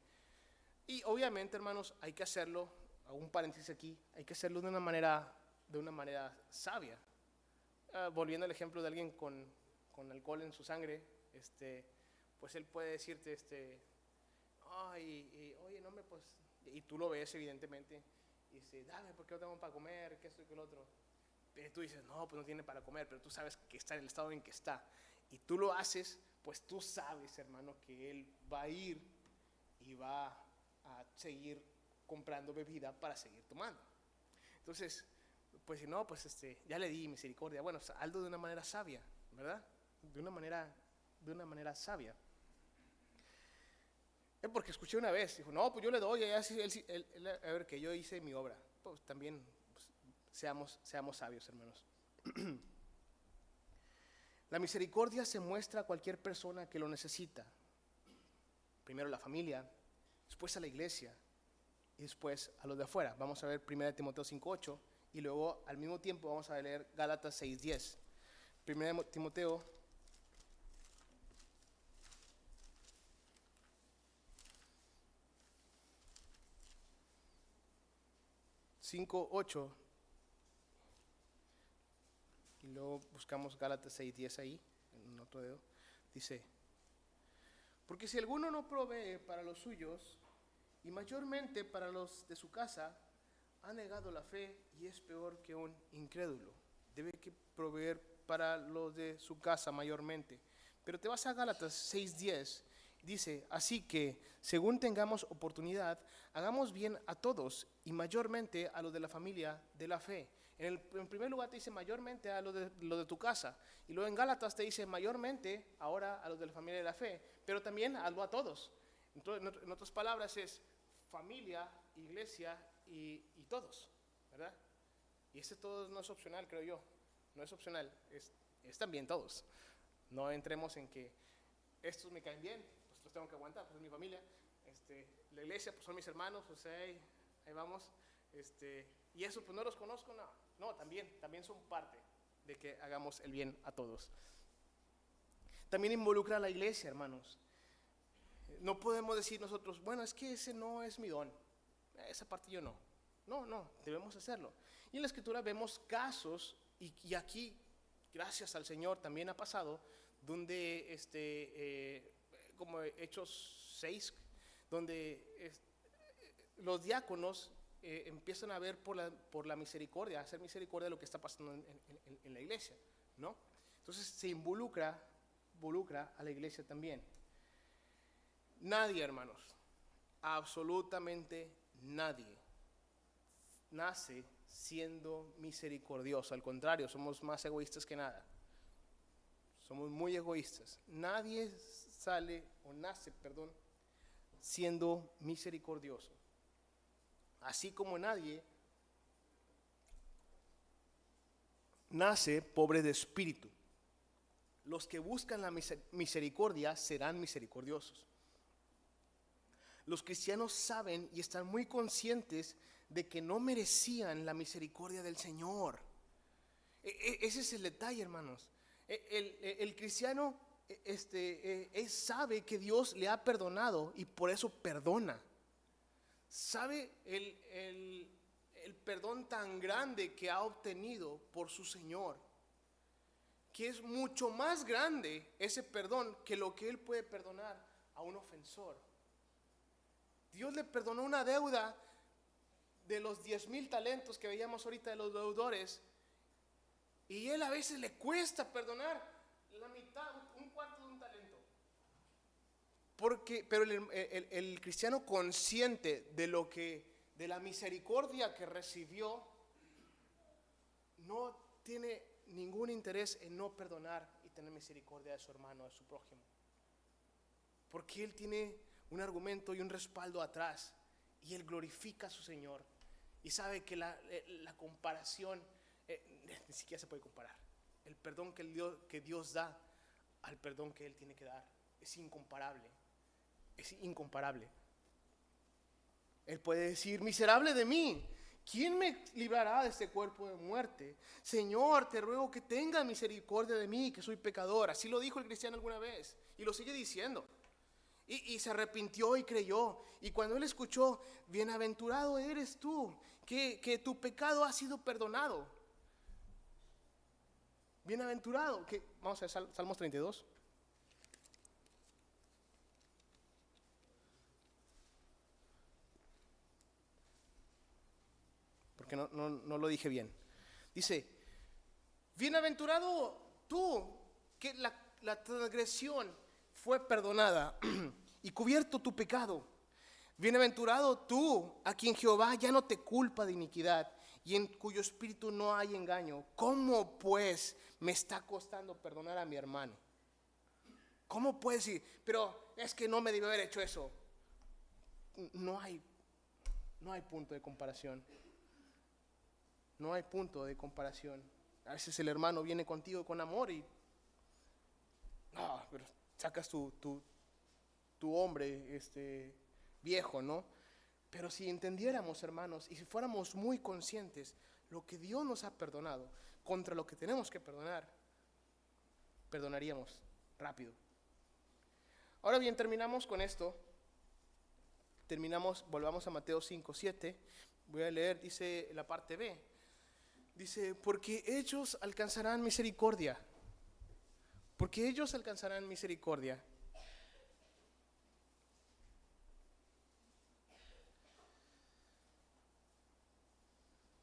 Y obviamente, hermanos, hay que hacerlo, hago un paréntesis aquí, hay que hacerlo de una manera sabia. Volviendo al ejemplo de alguien con alcohol en su sangre, pues él puede decirte, oye, no me pues, y tú lo ves evidentemente, y dice, dame, porque no tengo para comer, que esto y que lo otro. Pero tú dices, no, pues no tiene para comer, pero tú sabes que está en el estado en que está. y tú lo haces, pues tú sabes, hermano, que Él va a ir y va a seguir comprando bebida para seguir tomando. Entonces, pues si no, pues ya le di misericordia. Bueno, hazlo de una manera sabia, ¿verdad? De una manera sabia. Porque escuché una vez, dijo, no, pues yo le doy, a ver, que yo hice mi obra. Pues también pues, seamos sabios, hermanos. La misericordia se muestra a cualquier persona que lo necesita. Primero la familia, después a la iglesia y después a los de afuera. Vamos a ver 1 Timoteo 5:8 y luego al mismo tiempo vamos a leer Gálatas 6:10. 1 Timoteo 5:8 y luego buscamos Gálatas 6:10 ahí, en otro dedo. Dice, porque si alguno no provee para los suyos, y mayormente para los de su casa, ha negado la fe y es peor que un incrédulo. Debe que proveer para los de su casa mayormente. Pero te vas a Gálatas 6:10, dice, así que, según tengamos oportunidad, hagamos bien a todos y mayormente a los de la familia de la fe. En primer lugar te dice mayormente a los de tu casa, y luego en Gálatas te dice mayormente ahora a los de la familia de la fe, pero también hazlo a todos. Entonces, en otras palabras es familia, iglesia y todos, ¿verdad? Y ese todos no es opcional, creo yo. No es opcional, es también todos. No entremos en que estos me caen bien, pues los tengo que aguantar, pues es mi familia. La iglesia, pues son mis hermanos, pues ahí vamos. Y eso, pues no los conozco, no, también son parte de que hagamos el bien a todos. También involucra a la iglesia, hermanos. No podemos decir nosotros, bueno, es que ese no es mi don, esa parte yo no. No, debemos hacerlo. Y en la Escritura vemos casos, y aquí, gracias al Señor, también ha pasado, donde, como Hechos 6, donde los diáconos empiezan a ver por la misericordia, a hacer misericordia de lo que está pasando en la iglesia, ¿no? Entonces se involucra a la iglesia también. Nadie, hermanos, absolutamente nadie, nace siendo misericordioso. Al contrario, somos más egoístas que nada. Somos muy egoístas. Nadie nace, siendo misericordioso. Así como nadie nace pobre de espíritu. Los que buscan la misericordia serán misericordiosos. Los cristianos saben y están muy conscientes de que no merecían la misericordia del Señor. Ese es el detalle, hermanos. El cristiano sabe que Dios le ha perdonado y por eso perdona. Sabe el perdón tan grande que ha obtenido por su Señor, que es mucho más grande ese perdón que lo que Él puede perdonar a un ofensor. Dios le perdonó una deuda de los 10,000 talentos que veíamos ahorita de los deudores, y Él a veces le cuesta perdonar la mitad, un cuarto de un talento. Pero el cristiano consciente de la misericordia que recibió, no tiene ningún interés en no perdonar y tener misericordia de su hermano, de su prójimo. Porque él tiene un argumento y un respaldo atrás, y él glorifica a su Señor y sabe que la comparación ni siquiera se puede comparar. El perdón que Dios da al perdón que él tiene que dar es incomparable. Es incomparable. Él puede decir, miserable de mí, ¿quién me librará de este cuerpo de muerte? Señor, te ruego que tengas misericordia de mí, que soy pecador. Así lo dijo el cristiano alguna vez y lo sigue diciendo. Y se arrepintió y creyó. Y cuando él escuchó, bienaventurado eres tú, que tu pecado ha sido perdonado. Bienaventurado. Vamos a ver Salmos 32. Porque no lo dije bien. Dice, bienaventurado tú, que la transgresión fue perdonada y cubierto tu pecado. Bienaventurado tú, a quien Jehová ya no te culpa de iniquidad y en cuyo espíritu no hay engaño. ¿Cómo pues me está costando perdonar a mi hermano? ¿Cómo puedes decir, pero es que no me debe haber hecho eso? No hay punto de comparación. No hay punto de comparación. A veces el hermano viene contigo con amor y pero sacas tu hombre viejo, ¿no? Pero si entendiéramos, hermanos, y si fuéramos muy conscientes lo que Dios nos ha perdonado contra lo que tenemos que perdonar, perdonaríamos rápido. Ahora bien, terminamos con esto. Volvamos a Mateo 5:7. Voy a leer, dice la parte B. Dice, porque ellos alcanzarán misericordia. Porque ellos alcanzarán misericordia.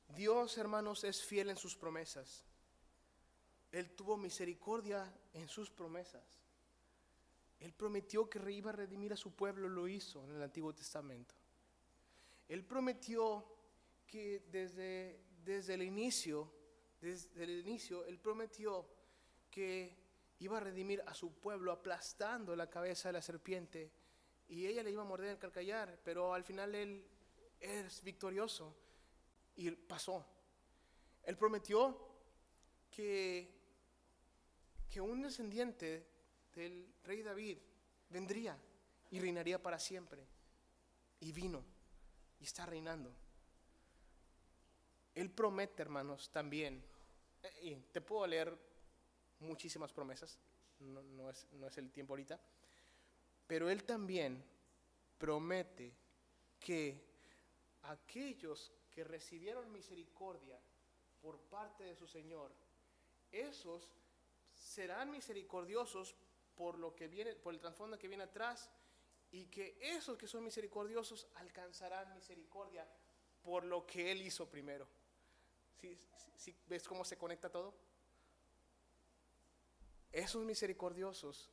Dios, hermanos, es fiel en sus promesas. Él tuvo misericordia en sus promesas. Él prometió que iba a redimir a su pueblo, lo hizo en el Antiguo Testamento. Él prometió que desde el inicio, Él prometió que iba a redimir a su pueblo aplastando la cabeza de la serpiente y ella le iba a morder el calcayar, pero al final Él es victorioso y pasó. Él prometió que un descendiente del rey David vendría y reinaría para siempre. Y vino y está reinando. Él promete, hermanos, también. Y te puedo leer muchísimas promesas, no es el tiempo ahorita. Pero Él también promete que aquellos que recibieron misericordia por parte de su Señor, esos serán misericordiosos por lo que viene, por el trasfondo que viene atrás, y que esos que son misericordiosos alcanzarán misericordia por lo que Él hizo primero. ¿Sí ves cómo se conecta todo? Esos misericordiosos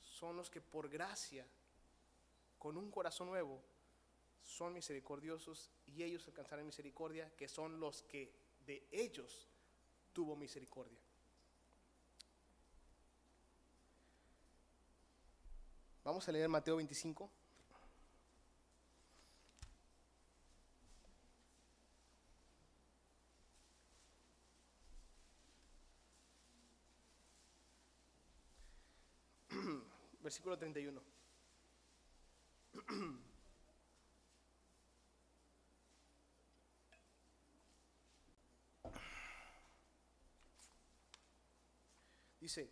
son los que por gracia, con un corazón nuevo, son misericordiosos, y ellos alcanzarán misericordia, que son los que de ellos tuvo misericordia. Vamos a leer Mateo 25. Versículo 31. Dice,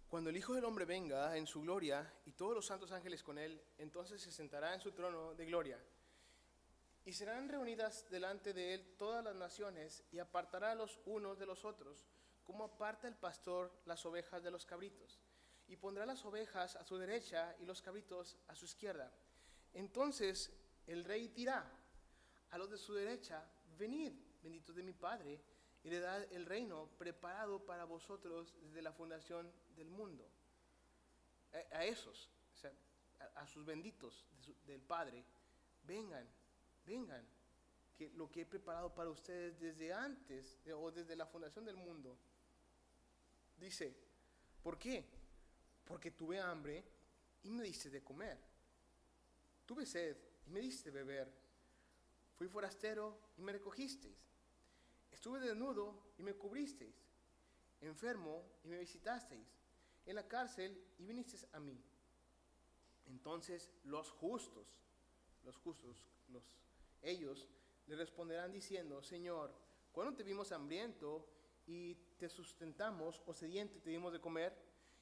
cuando el Hijo del Hombre venga en su gloria y todos los santos ángeles con él, entonces se sentará en su trono de gloria. Y serán reunidas delante de él todas las naciones, y apartará a los unos de los otros, como aparta el pastor las ovejas de los cabritos. Y pondrá las ovejas a su derecha y los cabritos a su izquierda. Entonces el rey dirá a los de su derecha, venid, benditos de mi Padre, y le da el reino preparado para vosotros desde la fundación del mundo. A esos, o sea, a sus benditos del Padre, vengan, que lo que he preparado para ustedes desde antes o desde la fundación del mundo. Dice, ¿por qué? Porque tuve hambre y me diste de comer. Tuve sed y me diste de beber. Fui forastero y me recogisteis. Estuve desnudo y me cubristeis. Enfermo y me visitasteis. En la cárcel y vinisteis a mí. Entonces ellos le responderán diciendo, Señor, ¿cuándo te vimos hambriento y te sustentamos, o sediento y te dimos de comer?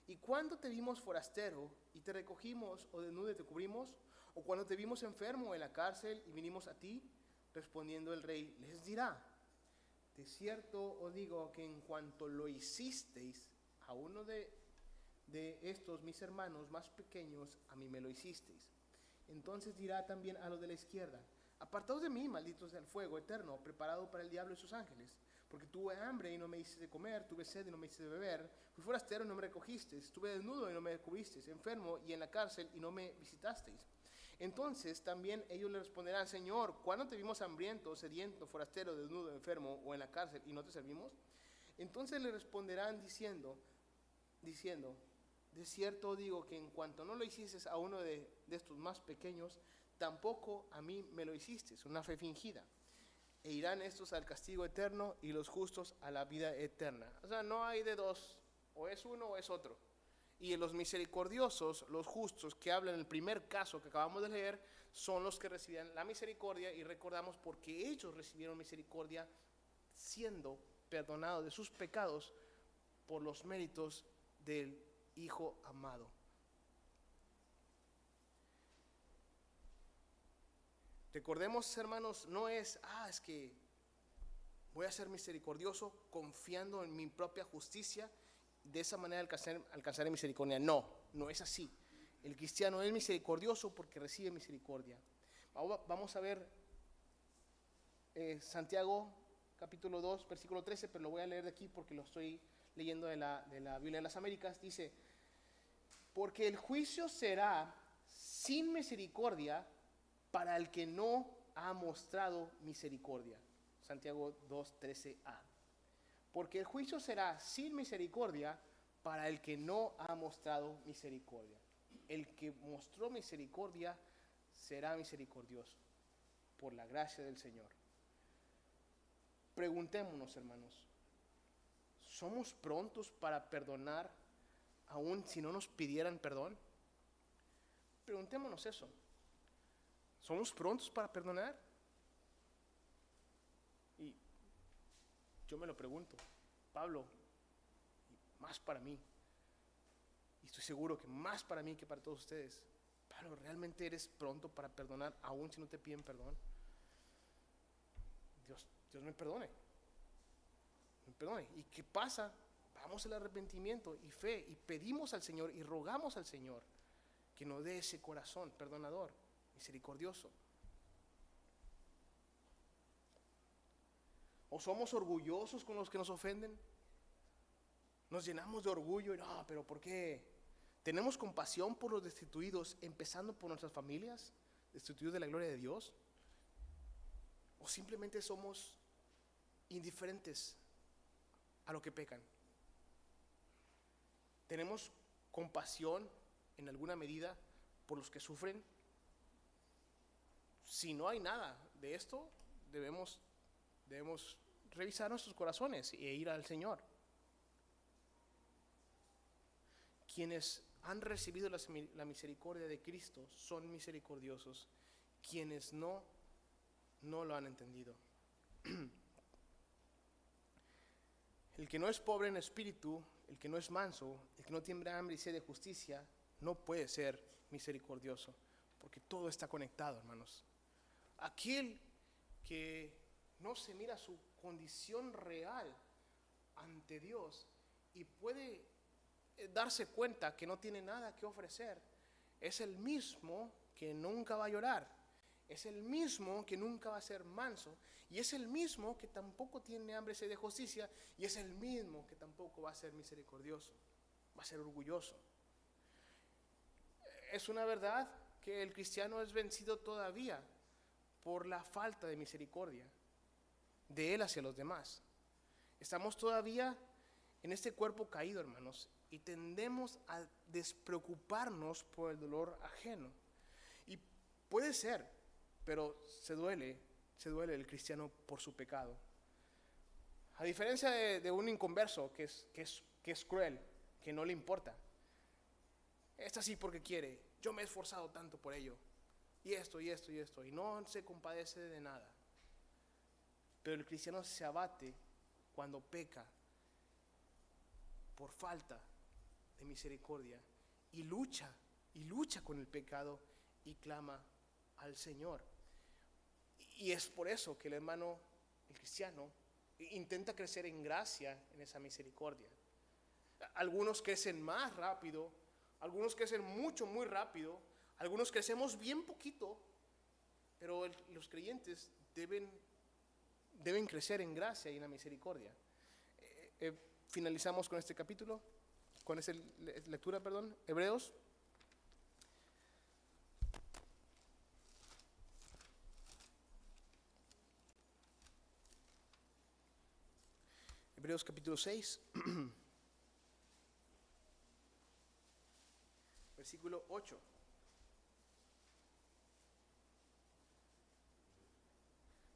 ¿Y cuándo te vimos forastero y te recogimos, o desnudo y te cubrimos? ¿O cuando te vimos enfermo en la cárcel y vinimos a ti? Respondiendo el rey, les dirá, de cierto os digo que en cuanto lo hicisteis a uno de estos mis hermanos más pequeños, a mí me lo hicisteis. Entonces dirá también a los de la izquierda, apartaos de mí, malditos del fuego eterno, preparado para el diablo y sus ángeles, Porque tuve hambre y no me hiciste de comer, tuve sed y no me hiciste de beber, fui forastero y no me recogiste, estuve desnudo y no me cubristeis, enfermo y en la cárcel y no me visitasteis. Entonces también ellos le responderán: Señor, ¿cuándo te vimos hambriento, sediento, forastero, desnudo, enfermo o en la cárcel y no te servimos? Entonces le responderán diciendo, de cierto digo que en cuanto no lo hiciste a uno de estos más pequeños, tampoco a mí me lo hiciste. Es una fe fingida. E irán estos al castigo eterno y los justos a la vida eterna. O sea, no hay de dos, o es uno o es otro. Y los misericordiosos, los justos que hablan en el primer caso que acabamos de leer, son los que recibirán la misericordia, y recordamos porque ellos recibieron misericordia siendo perdonados de sus pecados por los méritos del Hijo amado. Recordemos, hermanos, no es que voy a ser misericordioso confiando en mi propia justicia, de esa manera alcanzaré misericordia. No es así. El cristiano es misericordioso porque recibe misericordia. Vamos a ver Santiago capítulo 2, versículo 13, pero lo voy a leer de aquí porque lo estoy leyendo de la Biblia de las Américas. Dice: porque el juicio será sin misericordia para el que no ha mostrado misericordia. Santiago 2, 13a. Porque el juicio será sin misericordia para el que no ha mostrado misericordia. El que mostró misericordia será misericordioso por la gracia del Señor. Preguntémonos, hermanos, ¿somos prontos para perdonar aun si no nos pidieran perdón? Preguntémonos eso. ¿Somos prontos para perdonar? Y yo me lo pregunto, Pablo, más para mí, y estoy seguro que más para mí que para todos ustedes. Pablo, ¿realmente eres pronto para perdonar aun si no te piden perdón? Dios me perdone. ¿Y qué pasa? Vamos al arrepentimiento y fe y pedimos al Señor y rogamos al Señor que nos dé ese corazón perdonador, misericordioso. ¿O somos orgullosos con los que nos ofenden? Nos llenamos de orgullo y no, pero ¿por qué? ¿Tenemos compasión por los destituidos, empezando por nuestras familias, destituidos de la gloria de Dios? ¿O simplemente somos indiferentes a lo que pecan? ¿Tenemos compasión en alguna medida por los que sufren? Si no hay nada de esto, debemos revisar nuestros corazones e ir al Señor. Quienes han recibido la misericordia de Cristo son misericordiosos. Quienes no lo han entendido. El que no es pobre en espíritu, el que no es manso, el que no tiene hambre y sed de justicia, no puede ser misericordioso, porque todo está conectado, hermanos. Aquel que no se mira su condición real ante Dios y puede darse cuenta que no tiene nada que ofrecer, es el mismo que nunca va a llorar, es el mismo que nunca va a ser manso, y es el mismo que tampoco tiene hambre y sed de justicia, y es el mismo que tampoco va a ser misericordioso, va a ser orgulloso. Es una verdad que el cristiano es vencido todavía por la falta de misericordia de él hacia los demás. Estamos todavía en este cuerpo caído, hermanos, y tendemos a despreocuparnos por el dolor ajeno. Y puede ser, pero se duele el cristiano por su pecado. A diferencia de un inconverso que es cruel, que no le importa. Es así porque quiere. Yo me he esforzado tanto por ello. Y esto, y no se compadece de nada. Pero el cristiano se abate cuando peca por falta de misericordia y lucha con el pecado y clama al Señor. Y es por eso que el cristiano, intenta crecer en gracia en esa misericordia. Algunos crecen más rápido, algunos crecen muy rápido, algunos crecemos bien poquito, pero los creyentes deben deben crecer en gracia y en la misericordia. Finalizamos con este capítulo, con esta lectura, perdón, Hebreos. Hebreos capítulo 6, versículo 8.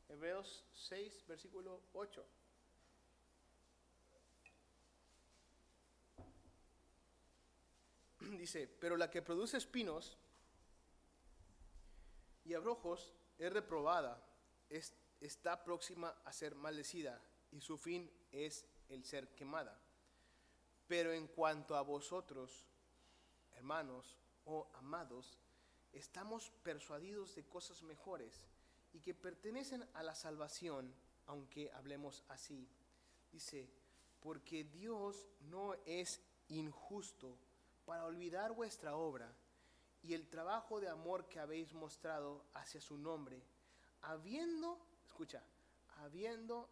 Hebreos 6, versículo 8. Dice, pero la que produce espinos y abrojos es reprobada, está próxima a ser maldecida, y su fin es el ser quemada. Pero en cuanto a vosotros, hermanos o amados, estamos persuadidos de cosas mejores y que pertenecen a la salvación, aunque hablemos así. Dice, porque Dios no es injusto para olvidar vuestra obra y el trabajo de amor que habéis mostrado hacia su nombre, habiendo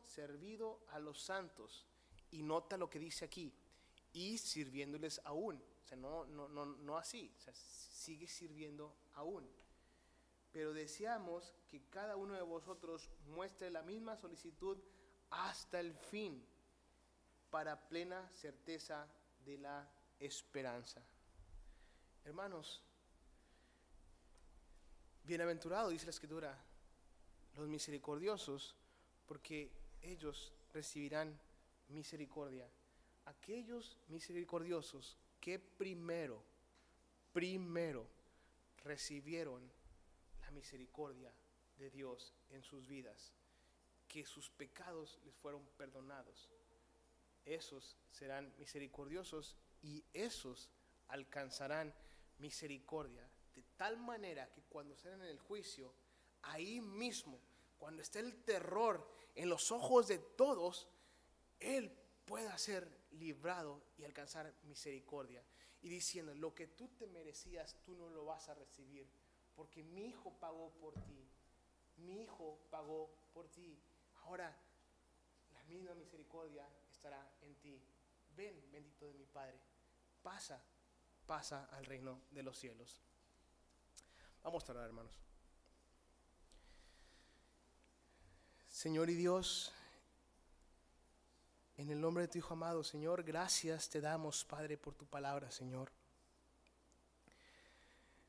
servido a los santos. Y nota lo que dice aquí, y sirviéndoles aún. O sea, no así, o sea, sigue sirviendo aún. Pero deseamos que cada uno de vosotros muestre la misma solicitud hasta el fin, para plena certeza de la esperanza. Hermanos, bienaventurado, dice la Escritura, los misericordiosos, porque ellos recibirán misericordia. Aquellos misericordiosos que primero recibieron la misericordia de Dios en sus vidas, que sus pecados les fueron perdonados, esos serán misericordiosos y esos alcanzarán misericordia, de tal manera que cuando estén en el juicio, ahí mismo, cuando esté el terror en los ojos de todos, él pueda ser librado y alcanzar misericordia, y diciendo, lo que tú te merecías, tú no lo vas a recibir, porque mi hijo pagó por ti, mi hijo pagó por ti. Ahora la misma misericordia estará en ti. Ven, bendito de mi Padre, pasa al reino de los cielos. Vamos a orar, hermanos. Señor y Dios, en el nombre de tu Hijo amado, Señor, gracias te damos, Padre, por tu palabra, Señor.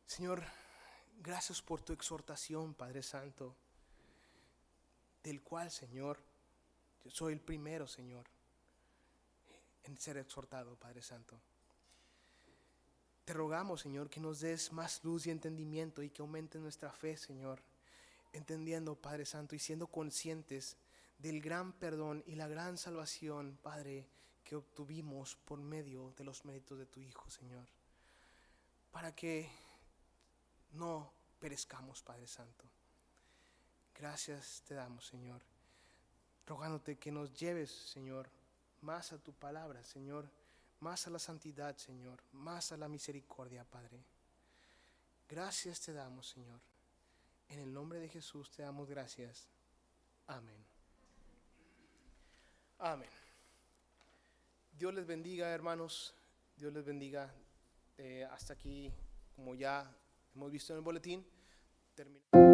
Señor, gracias por tu exhortación, Padre Santo, del cual, Señor, yo soy el primero, Señor, en ser exhortado, Padre Santo. Te rogamos, Señor, que nos des más luz y entendimiento y que aumente nuestra fe, Señor, entendiendo, Padre Santo, y siendo conscientes del gran perdón y la gran salvación, Padre, que obtuvimos por medio de los méritos de tu Hijo, Señor, para que no perezcamos, Padre Santo. Gracias te damos, Señor, rogándote que nos lleves, Señor, más a tu palabra, Señor, más a la santidad, Señor, más a la misericordia, Padre. Gracias te damos, Señor. En el nombre de Jesús te damos gracias. Amén. Amén. Dios les bendiga, hermanos. Dios les bendiga. Hasta aquí, como ya hemos visto en el boletín, terminamos.